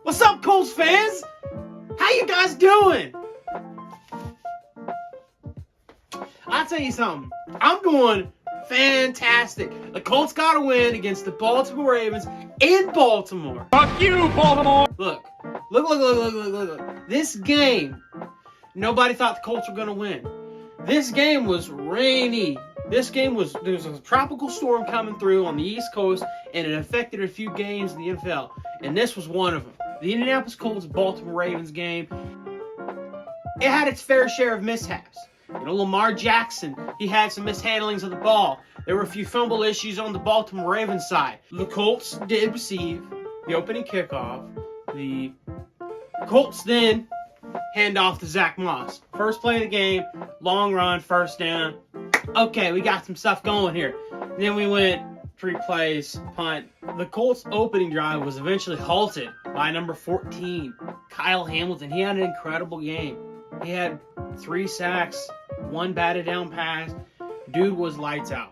What's up, Colts fans? How you guys doing? I'll tell you something. I'm doing fantastic. The Colts got a win against the Baltimore Ravens in Baltimore. Fuck you, Baltimore! Look. This game, nobody thought the Colts were going to win. This game was rainy. There was a tropical storm coming through on the East Coast, and it affected a few games in the NFL. And this was one of them. The Indianapolis Colts Baltimore Ravens game. It had its fair share of mishaps. Lamar Jackson, he had some mishandlings of the ball. There were a few fumble issues on the Baltimore Ravens side. The Colts did receive the opening kickoff. The Colts then hand off to Zach Moss. First play of the game, long run, first down. Okay, we got some stuff going here. And then we went 3 plays, punt. The Colts' opening drive was eventually halted by number 14, Kyle Hamilton. He had an incredible game. He had 3 sacks, 1 batted down pass. Dude was lights out.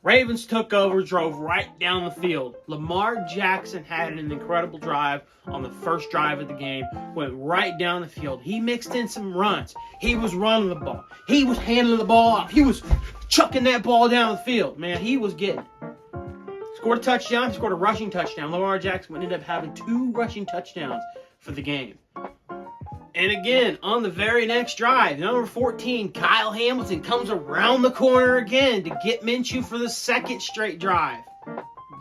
Ravens took over, drove right down the field. Lamar Jackson had an incredible drive on the first drive of the game. Went right down the field. He mixed in some runs. He was running the ball. He was handling the ball off. He was chucking that ball down the field. Man, he was getting it. Scored a touchdown. He scored a rushing touchdown. Lamar Jackson ended up having 2 rushing touchdowns for the game. And again, on the very next drive, number 14, Kyle Hamilton comes around the corner again to get Minshew for the second straight drive.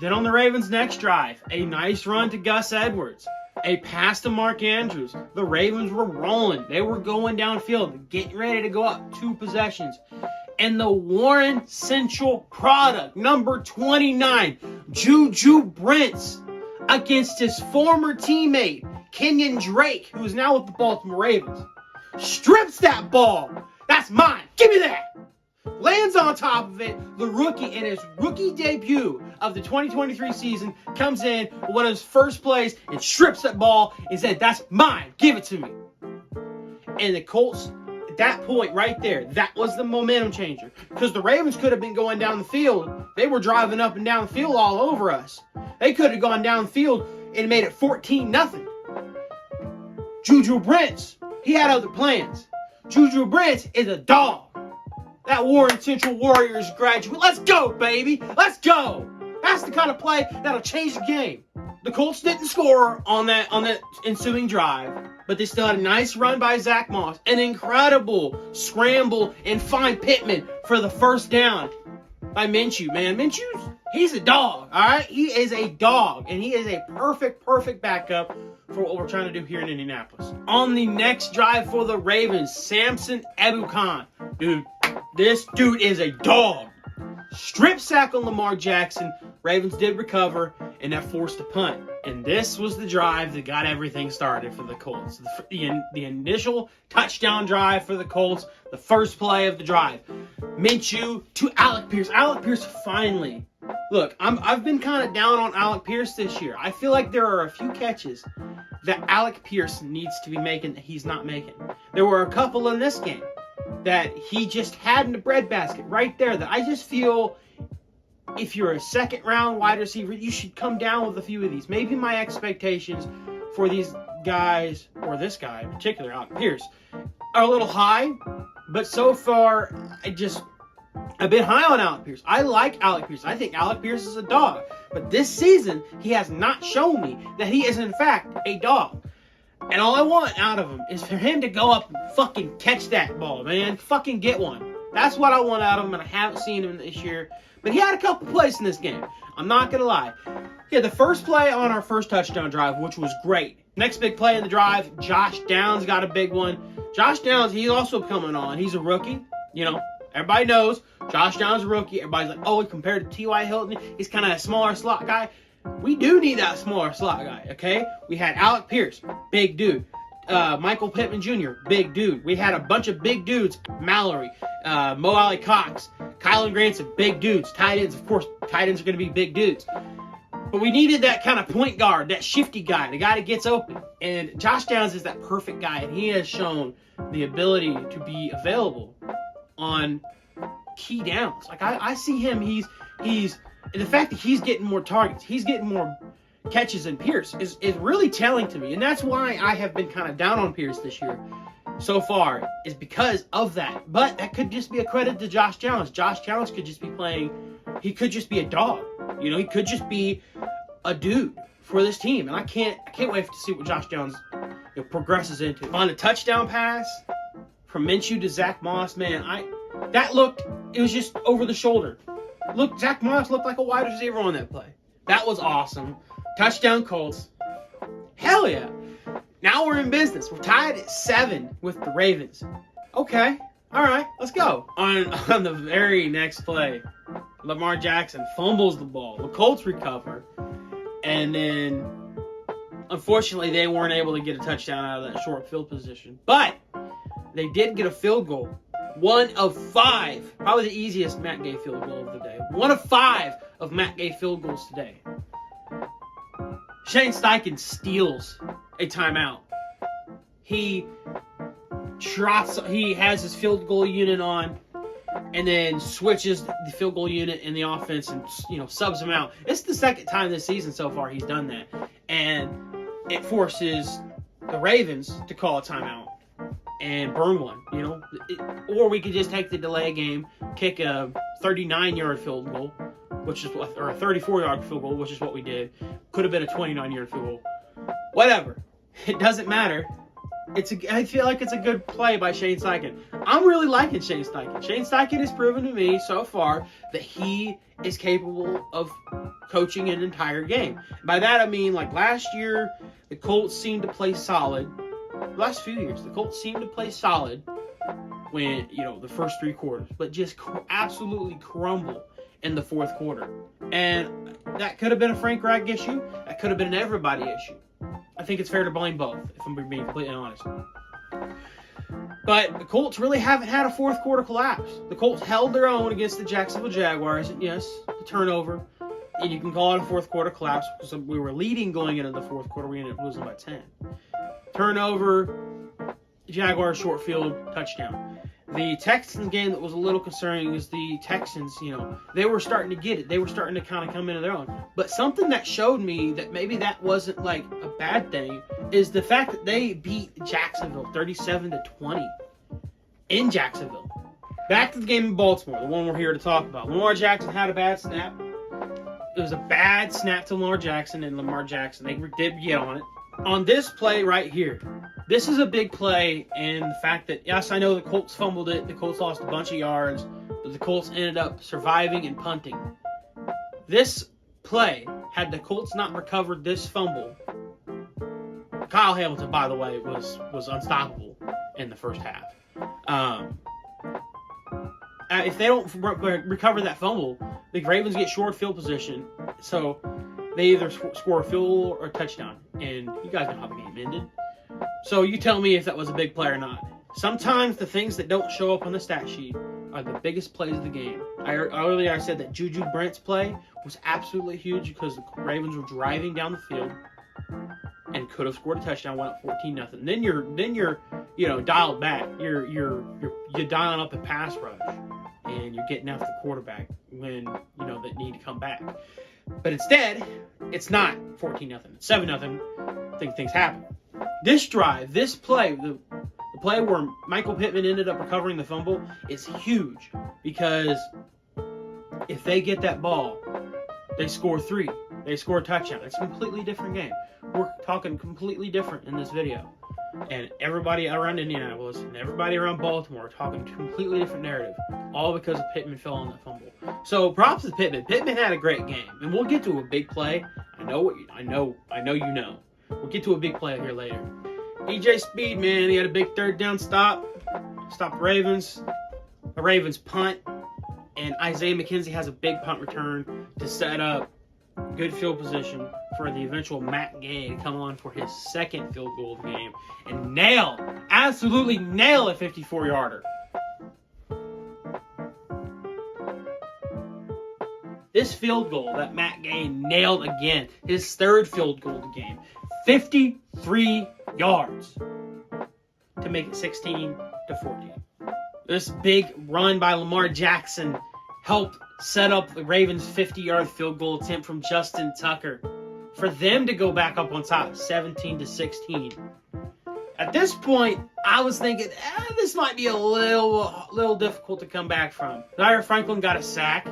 Then on the Ravens' next drive, a nice run to Gus Edwards. A pass to Mark Andrews. The Ravens were rolling. They were going downfield, getting ready to go up 2 possessions. And the Warren Central product, number 29, Juju Brents, against his former teammate, Kenyon Drake, who is now with the Baltimore Ravens, strips that ball. That's mine. Give me that. Lands on top of it. The rookie, in his rookie debut of the 2023 season, comes in with one of his first plays and strips that ball and said, "That's mine. Give it to me." And the Colts, at that point right there, that was the momentum changer. Because the Ravens could have been going down the field. They were driving up and down the field all over us. They could have gone down the field and made it 14-0. Juju Brents, he had other plans. Juju Brents is a dog. That Warren Central Warriors graduate. Let's go, baby. Let's go. That's the kind of play that'll change the game. The Colts didn't score on that ensuing drive, but they still had a nice run by Zach Moss. An incredible scramble and find Pittman for the first down by Minshew. Man, he's a dog, all right? He is a dog, and he is a perfect backup for what we're trying to do here in Indianapolis. On the next drive for the Ravens, Samson Ebukam. Dude, this dude is a dog. Strip sack on Lamar Jackson. Ravens did recover, and that forced a punt. And this was the drive that got everything started for the Colts. The initial touchdown drive for the Colts, the first play of the drive. Minshew to Alec Pierce. Alec Pierce finally. Look, I've been kind of down on Alec Pierce this year. I feel like there are a few catches that Alec Pierce needs to be making that he's not making. There were a couple in this game that he just had in the breadbasket right there that I just feel if you're a second-round wide receiver, you should come down with a few of these. Maybe my expectations for these guys, or this guy in particular, Alec Pierce, are a little high, but so far, I've been high on Alec Pierce. I like Alec Pierce. I think Alec Pierce is a dog. But this season, he has not shown me that he is, in fact, a dog. And all I want out of him is for him to go up and fucking catch that ball, man. Fucking get one. That's what I want out of him, and I haven't seen him this year. But he had a couple plays in this game. I'm not going to lie. He had the first play on our first touchdown drive, which was great. Next big play in the drive, Josh Downs got a big one. Josh Downs, he's also coming on. He's a rookie. Everybody knows Josh Downs is a rookie. Everybody's like, oh, compared to T.Y. Hilton, he's kind of a smaller slot guy. We do need that smaller slot guy, okay? We had Alec Pierce, big dude. Michael Pittman Jr., big dude. We had a bunch of big dudes. Mallory, Mo Alley Cox, Kylan Granson, big dudes. Tight ends, of course, tight ends are going to be big dudes. But we needed that kind of point guard, that shifty guy, the guy that gets open. And Josh Downs is that perfect guy, and he has shown the ability to be available on key downs. Like I see him, he's the fact that he's getting more targets, he's getting more catches in Pierce is really telling to me. And that's why I have been kind of down on Pierce this year so far, is because of that. But that could just be a credit to Josh Jones. Josh Jones could just be playing, he could just be a dog. You know, he could just be a dude for this team. And I can't wait to see what Josh Jones progresses into. On a touchdown pass from Minshew to Zach Moss, man, it was just over the shoulder. Look, Zach Moss looked like a wide receiver on that play. That was awesome. Touchdown Colts. Hell yeah. Now we're in business. We're tied at 7 with the Ravens. Okay. All right. Let's go. On the very next play, Lamar Jackson fumbles the ball. The Colts recover. And then, unfortunately, they weren't able to get a touchdown out of that short field position. But they did get a field goal. 1 of 5. Probably the easiest Matt Gay field goal of the day. 1 of 5 of Matt Gay field goals today. Shane Steichen steals a timeout. He has his field goal unit on, and then switches the field goal unit in the offense and, subs him out. It's the second time this season so far he's done that. And it forces the Ravens to call a timeout and burn one, or we could just take the delay game, kick a 39-yard field goal, or a 34-yard field goal, which is what we did. Could have been a 29-yard field goal. Whatever. It doesn't matter. I feel like it's a good play by Shane Steichen. I'm really liking Shane Steichen. Shane Steichen has proven to me so far that he is capable of coaching an entire game. By that I mean, like last year, the Colts seemed to play solid. The last few years, the Colts seemed to play solid when, the first 3 quarters, but just absolutely crumble in the fourth quarter. And that could have been a Frank Reich issue. That could have been an everybody issue. I think it's fair to blame both, if I'm being completely honest. But the Colts really haven't had a fourth quarter collapse. The Colts held their own against the Jacksonville Jaguars. And yes, the turnover. And you can call it a fourth quarter collapse because we were leading going into the fourth quarter. We ended up losing by 10. Turnover, Jaguars short field, touchdown. The Texans game that was a little concerning is the Texans, they were starting to get it. They were starting to kind of come into their own. But something that showed me that maybe that wasn't like a bad thing is the fact that they beat Jacksonville 37-20 in Jacksonville. Back to the game in Baltimore, the one we're here to talk about. Lamar Jackson had a bad snap. It was a bad snap to Lamar Jackson, and Lamar Jackson, they did get on it. On this play right here, this is a big play in the fact that, yes, I know the Colts fumbled it. The Colts lost a bunch of yards, but the Colts ended up surviving and punting. This play, had the Colts not recovered this fumble, Kyle Hamilton, by the way, was unstoppable in the first half. If they don't recover that fumble, the Ravens get short field position, so they either score a field goal or a touchdown. And you guys know how the game ended. So you tell me if that was a big play or not. Sometimes the things that don't show up on the stat sheet are the biggest plays of the game. Earlier I said that Juju Brent's play was absolutely huge because the Ravens were driving down the field and could have scored a touchdown, went up 14-0. Then you're dialed back. You're dialing up a pass rush and you're getting after the quarterback when that need to come back. But instead, it's not 14-0. It's 7-0. I think things happen. This drive, this play, the play where Michael Pittman ended up recovering the fumble is huge because if they get that ball, they score 3. They score a touchdown. It's a completely different game. We're talking completely different in this video. And everybody around Indianapolis and everybody around Baltimore are talking a completely different narrative. All because of Pittman fell on that fumble. So props to Pittman. Pittman had a great game. And we'll get to a big play. I know you know. We'll get to a big play here later. EJ Speed, man, he had a big third down stop. Stopped the Ravens. The Ravens punt. And Isaiah McKenzie has a big punt return to set up good field position for the eventual Matt Gay to come on for his second field goal of the game and absolutely nail a 54-yarder. This field goal that Matt Gay nailed again, his third field goal of the game, 53 yards to make it 16-14. This big run by Lamar Jackson helped set up the Ravens' 50-yard field goal attempt from Justin Tucker. for them to go back up on top, 17-16. At this point, I was thinking, this might be a little difficult to come back from. Zaire Franklin got a sack,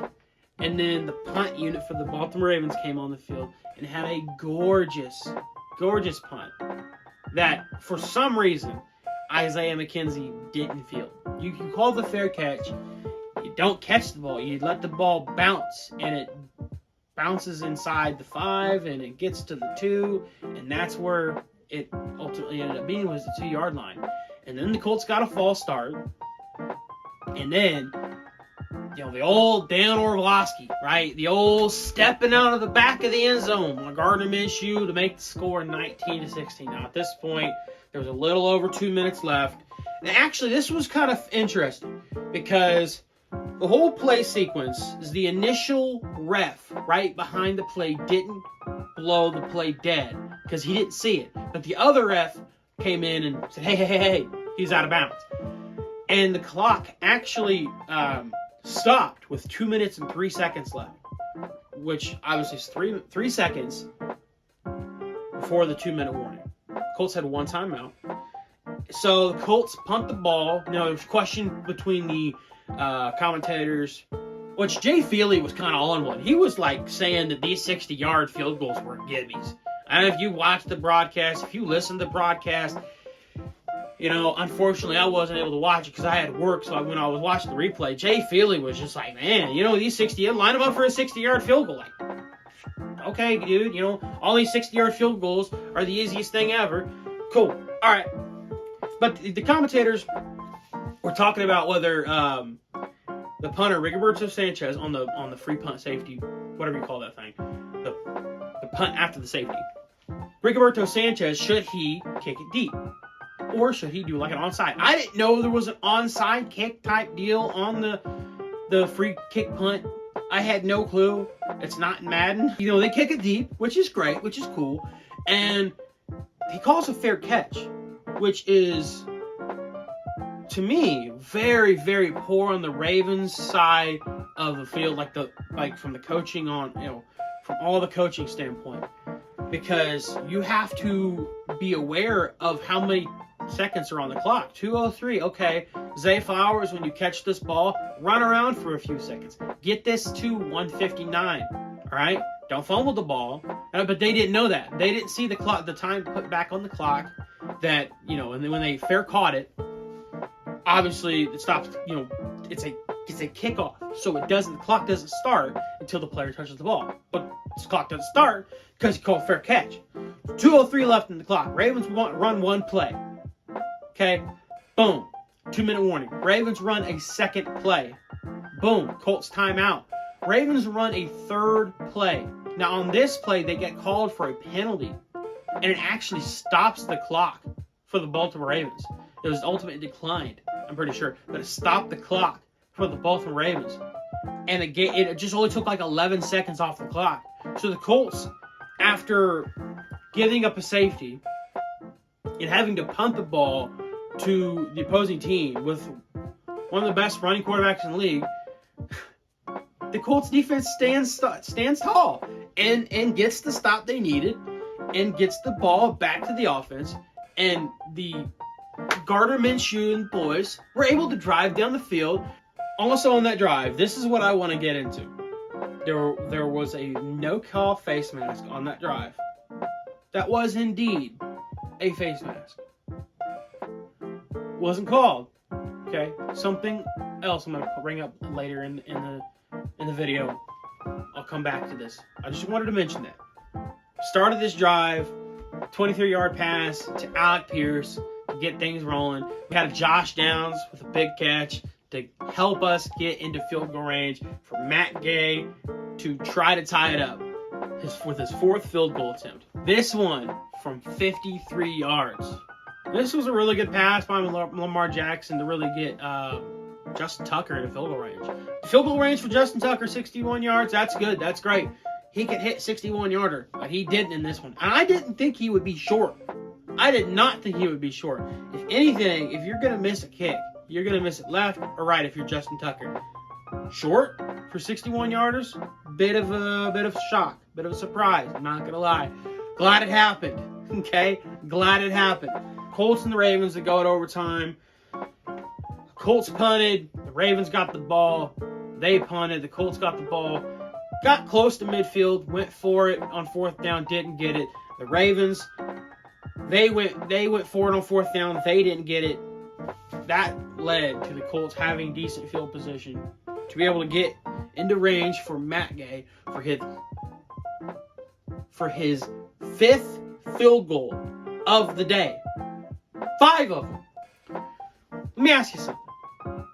and then the punt unit for the Baltimore Ravens came on the field and had a gorgeous punt that, for some reason, Isaiah McKenzie didn't field. You call the fair catch. You don't catch the ball. You let the ball bounce, and it bounces inside the 5, and it gets to the 2, and that's where it ultimately ended up being, was the 2-yard line. And then the Colts got a false start. And then, the old Dan Orlovsky, right? The old stepping out of the back of the end zone on Gardner Minshew to make the score 19-16. Now, at this point, there was a little over 2 minutes left. And actually, this was kind of interesting because the whole play sequence is the initial ref right behind the play didn't blow the play dead because he didn't see it. But the other ref came in and said, hey, he's out of bounds. And the clock actually stopped with 2 minutes and 3 seconds left, which obviously is 3 seconds before the 2-minute warning. Colts had one timeout. So the Colts punt the ball. There was a question between the commentators, which Jay Feely was kind of on one. He was like saying that these 60-yard field goals were gimmies. I don't know if you watched the broadcast, if you listened to the broadcast. Unfortunately, I wasn't able to watch it because I had work. So when I was watching the replay, Jay Feely was just like, man, these 60, line them up for a 60-yard field goal. Like, okay, dude, all these 60-yard field goals are the easiest thing ever. Cool. All right. But the commentators were talking about whether the punter, Rigoberto Sanchez, on the free punt safety, whatever you call that thing, the punt after the safety, Rigoberto Sanchez, should he kick it deep? Or should he do like an onside? I didn't know there was an onside kick type deal on the free kick punt. I had no clue. It's not in Madden. They kick it deep, which is great, which is cool. And he calls a fair catch, which is, to me, very, very poor on the Ravens side of the field, like from the coaching on, from all the coaching standpoint. Because you have to be aware of how many seconds are on the clock. 2:03. Okay, Zay Flowers, when you catch this ball, run around for a few seconds. Get this to 1:59. All right, don't fumble the ball. But they didn't know that. They didn't see the clock, the time put back on the clock. That and then when they fair caught it, obviously it stops. It's a kickoff, so the clock doesn't start until the player touches the ball. But this clock doesn't start because he called fair catch. 2:03 left in the clock. Ravens run one play. Okay, boom, 2-minute warning. Ravens run a second play. Boom, Colts timeout. Ravens run a third play. Now on this play, they get called for a penalty, and it actually stops the clock for the Baltimore Ravens. It was ultimately declined, I'm pretty sure, but it stopped the clock for the Baltimore Ravens. And it just only took like 11 seconds off the clock. So the Colts, after giving up a safety and having to punt the ball to the opposing team with one of the best running quarterbacks in the league, the Colts defense stands tall and gets the stop they needed and gets the ball back to the offense. And the Gardner Minshew and boys were able to drive down the field. Also on that drive, this is what I want to get into. There was a no-call face mask on that drive. That was indeed a face mask. Wasn't called. Okay, something else I'm going to bring up later in the video. I'll come back to this. I just wanted to mention that. Started this drive, 23-yard pass to Alec Pierce to get things rolling. We had Josh Downs with a big catch to help us get into field goal range for Matt Gay to try to tie it up with his fourth field goal attempt. This one from 53 yards. This was a really good pass by Lamar Jackson to really get Justin Tucker into field goal range. The field goal range for Justin Tucker, 61 yards. That's good. That's great. He could hit 61-yarder, but he didn't in this one. And I didn't think he would be short. I did not think he would be short. If anything, if you're going to miss a kick, you're going to miss it left or right if you're Justin Tucker. Short for 61-yarders, bit of a shock. Bit of a surprise, I'm not going to lie. Glad it happened, okay? Glad it happened. Colts and the Ravens to go to overtime. Colts punted. The Ravens got the ball. They punted. The Colts got the ball. Got close to midfield. Went for it on fourth down. Didn't get it. The Ravens, they went for it on fourth down. They didn't get it. That led to the Colts having decent field position to be able to get into range for Matt Gay for his 5th field goal of the day. 5 of them. Let me ask you something.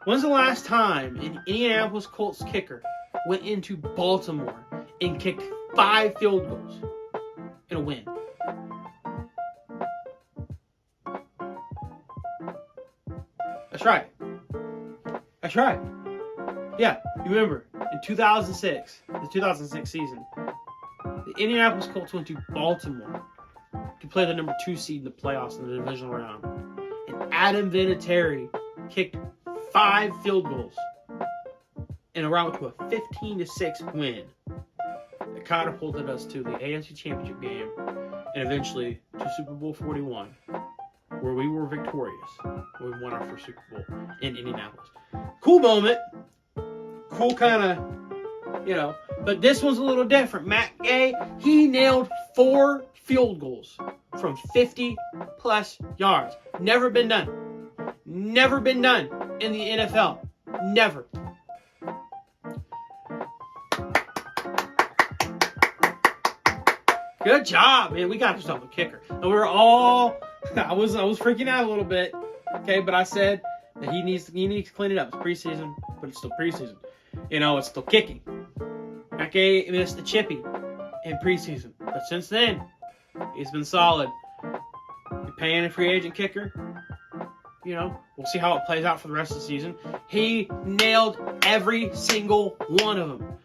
When's the last time an Indianapolis Colts kicker went into Baltimore and kicked 5 field goals in a win? That's right. That's right. Yeah, you remember, in 2006, the 2006 season, the Indianapolis Colts went to Baltimore to play the number 2 seed in the playoffs in the divisional round. And Adam Vinatieri kicked 5 field goals in a round to a 15-6 win that catapulted us to the AFC Championship game and eventually to Super Bowl 41, where we were victorious when we won our first Super Bowl in Indianapolis. Cool moment. Cool kind of, but this one's a little different. Matt Gay, he nailed 4 field goals from 50-plus yards. Never been done. Never been done in the NFL. Never. Good job, man. We got ourselves a kicker. And we were all, I was freaking out a little bit. Okay, but I said that he needs to clean it up. It's preseason, but it's still preseason. It's still kicking. Matt Gay missed the chippy in preseason, but since then, he's been solid. You're paying a free agent kicker. We'll see how it plays out for the rest of the season. He nailed every single one of them.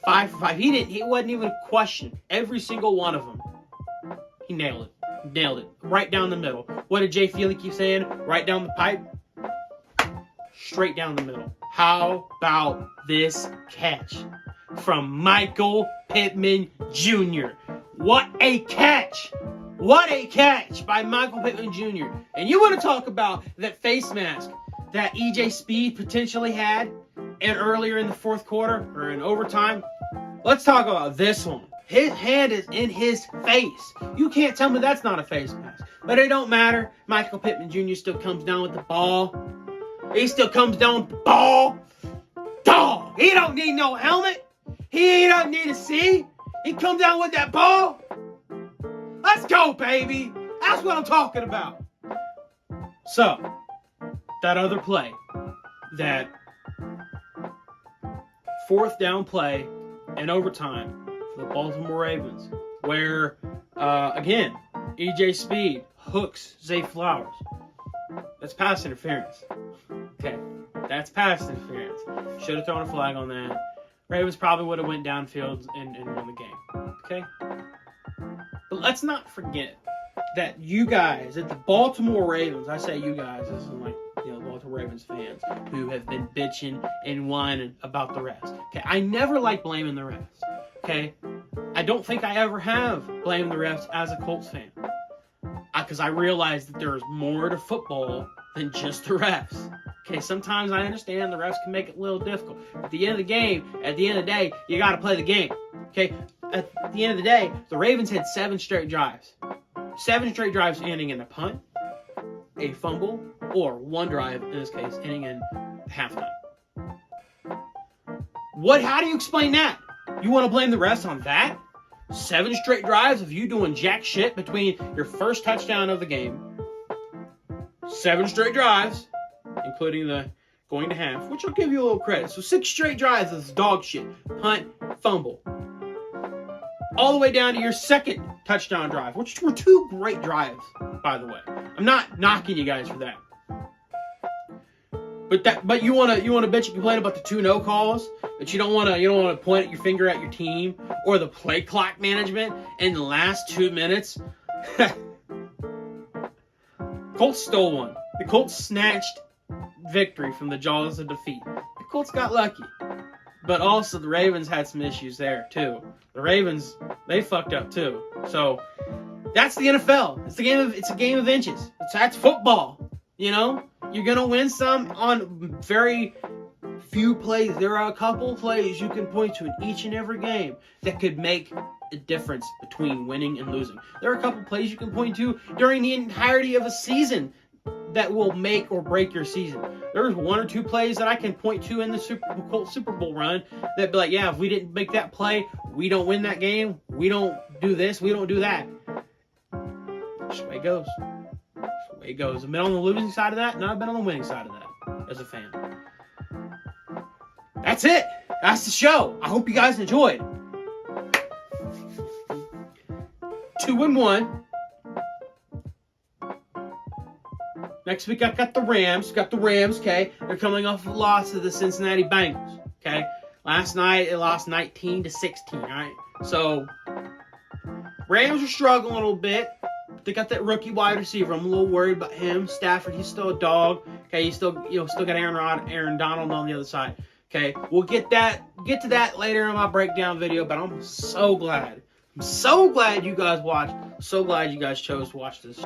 5 for 5. He wasn't even a question. Every single one of them. He nailed it. Nailed it. Right down the middle. What did Jay Feely keep saying? Right down the pipe. Straight down the middle. How about this catch from Michael Pittman Jr.? What a catch! What a catch by Michael Pittman Jr. And you want to talk about that face mask that EJ Speed potentially had and earlier in the fourth quarter or in overtime? Let's talk about this one. His hand is in his face. You can't tell me that's not a face mask. But it don't matter. Michael Pittman Jr. still comes down with the ball. He still comes down with the ball. Dog! He don't need no helmet. He don't need a C. He comes down with that ball. Let's go, baby. That's what I'm talking about. So, that other play, that 4th down play in overtime for the Baltimore Ravens, where, again, EJ Speed hooks Zay Flowers. That's pass interference. Okay, that's pass interference. Should have thrown a flag on that. Ravens probably would have went downfield and won the game. Okay? But let's not forget that you guys at the Baltimore Ravens, I say you guys, this is like, Baltimore Ravens fans who have been bitching and whining about the refs. Okay, I never like blaming the refs. Okay? I don't think I ever have blamed the refs as a Colts fan. Because I realize that there's more to football than just the refs. Okay, sometimes I understand the refs can make it a little difficult. At the end of the game, at the end of the day, you got to play the game. Okay, at the end of the day, the Ravens had 7 straight drives. 7 straight drives ending in a punt, a fumble, or 1 drive, in this case, ending in halftime. How do you explain that? You want to blame the refs on that? 7 straight drives of you doing jack shit between your first touchdown of the game. 7 straight drives, including the going to half, which I'll give you a little credit. So 6 straight drives is dog shit. Punt, fumble. All the way down to your second touchdown drive, which were 2 great drives, by the way. I'm not knocking you guys for that. But you wanna bitch and complain about the 2 no calls, but you don't wanna point your finger at your team or the play clock management in the last 2 minutes. Colts stole one. The Colts snatched victory from the jaws of defeat. The Colts got lucky. But also the Ravens had some issues there too. The Ravens They fucked up too. So that's the NFL. It's a game of inches. That's football. You know, you're gonna win some on very few plays. There are a couple plays you can point to in each and every game that could make a difference between winning and losing. There are a couple plays you can point to during the entirety of a season that will make or break your season. There's one or two plays that I can point to in the Super Bowl run that be like, yeah, if we didn't make that play, we don't win that game. We don't do this. We don't do that. That's the way it goes. That's the way it goes. I've been on the losing side of that, and I've been on the winning side of that as a fan. That's it. That's the show. I hope you guys enjoyed. 2-1. Next week, I got the Rams. Okay? They're coming off a loss to the Cincinnati Bengals. Okay? Last night, they lost 19-16, all right? So, Rams are struggling a little bit. They got that rookie wide receiver. I'm a little worried about him. Stafford, he's still a dog. Okay? He's still got Aaron Donald on the other side. Okay? We'll get to that later in my breakdown video, but I'm so glad. I'm so glad you guys watched. So glad you guys chose to watch this.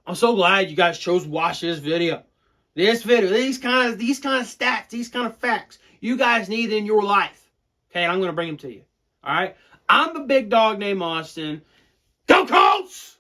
I'm so glad you guys chose to watch this video. These kind of stats, these kind of facts you guys need in your life. Okay, I'm going to bring them to you. All right? I'm a big dog named Austin. Go Colts!